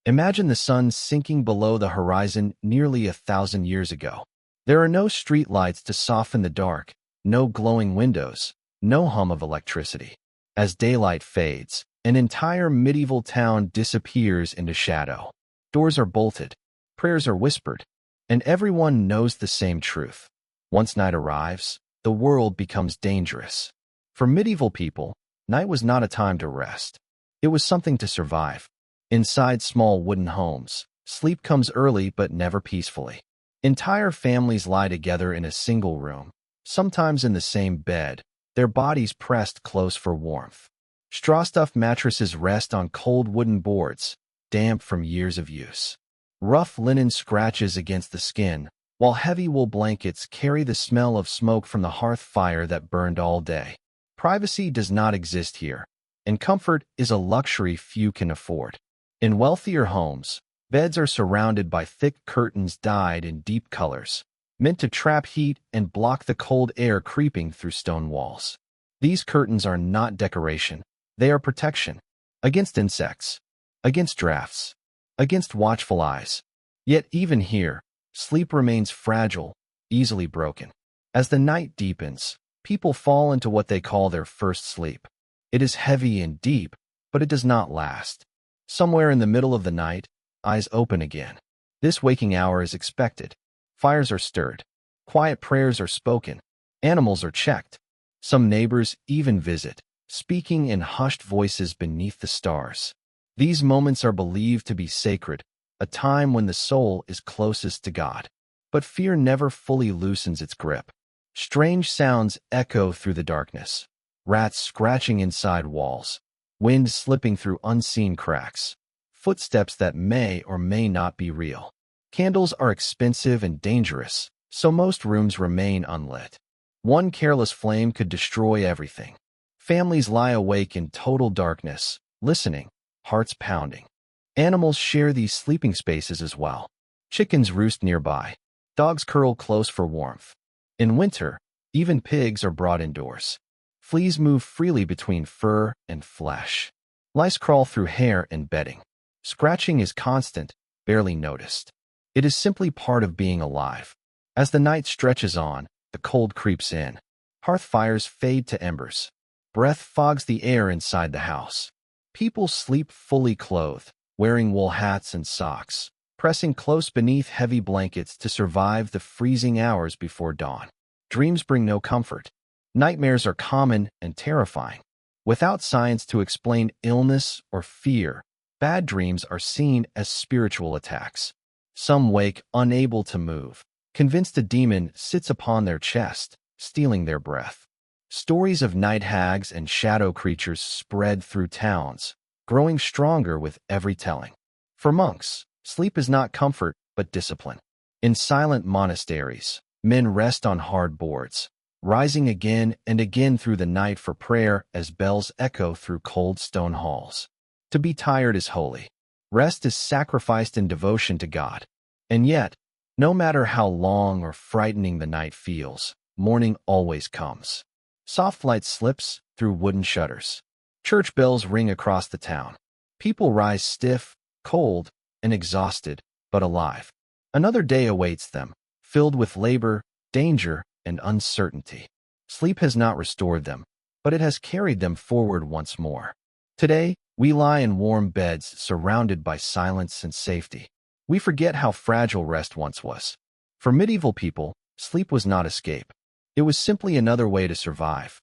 Imagine the sun sinking below the horizon nearly 1,000 years ago. There are no street lights to soften the dark, no glowing windows, no hum of electricity. As daylight fades, an entire medieval town disappears into shadow. Doors are bolted, prayers are whispered, and everyone knows the same truth. Once night arrives, the world becomes dangerous. For medieval people, night was not a time to rest. It was something to survive. Inside small wooden homes, sleep comes early but never peacefully. Entire families lie together in a single room, sometimes in the same bed, their bodies pressed close for warmth. Straw-stuffed mattresses rest on cold wooden boards, damp from years of use. Rough linen scratches against the skin, while heavy wool blankets carry the smell of smoke from the hearth fire that burned all day. Privacy does not exist here, and comfort is a luxury few can afford. In wealthier homes, beds are surrounded by thick curtains dyed in deep colors, meant to trap heat and block the cold air creeping through stone walls. These curtains are not decoration, they are protection. Against insects, against drafts, against watchful eyes. Yet even here, sleep remains fragile, easily broken. As the night deepens, people fall into what they call their first sleep. It is heavy and deep, but it does not last. Somewhere in the middle of the night, eyes open again. This waking hour is expected. Fires are stirred. Quiet prayers are spoken. Animals are checked. Some neighbors even visit, speaking in hushed voices beneath the stars. These moments are believed to be sacred, a time when the soul is closest to God. But fear never fully loosens its grip. Strange sounds echo through the darkness. Rats scratching inside walls. Wind slipping through unseen cracks. Footsteps that may or may not be real. Candles are expensive and dangerous, so most rooms remain unlit. One careless flame could destroy everything. Families lie awake in total darkness, listening, hearts pounding. Animals share these sleeping spaces as well. Chickens roost nearby. Dogs curl close for warmth. In winter, even pigs are brought indoors. Fleas move freely between fur and flesh. Lice crawl through hair and bedding. Scratching is constant, barely noticed. It is simply part of being alive. As the night stretches on, the cold creeps in. Hearth fires fade to embers. Breath fogs the air inside the house. People sleep fully clothed, wearing wool hats and socks, pressing close beneath heavy blankets to survive the freezing hours before dawn. Dreams bring no comfort. Nightmares are common and terrifying. Without science to explain illness or fear, bad dreams are seen as spiritual attacks. Some wake unable to move, convinced a demon sits upon their chest, stealing their breath. Stories of night hags and shadow creatures spread through towns, growing stronger with every telling. For monks, sleep is not comfort but discipline. In silent monasteries, men rest on hard boards, rising again and again through the night for prayer as bells echo through cold stone halls. To be tired is holy. Rest is sacrificed in devotion to God. And yet, no matter how long or frightening the night feels, morning always comes. Soft light slips through wooden shutters. Church bells ring across the town. People rise stiff, cold, and exhausted, but alive. Another day awaits them, filled with labor, danger, and uncertainty. Sleep has not restored them, but it has carried them forward once more. Today, we lie in warm beds surrounded by silence and safety. We forget how fragile rest once was. For medieval people, sleep was not escape. It was simply another way to survive.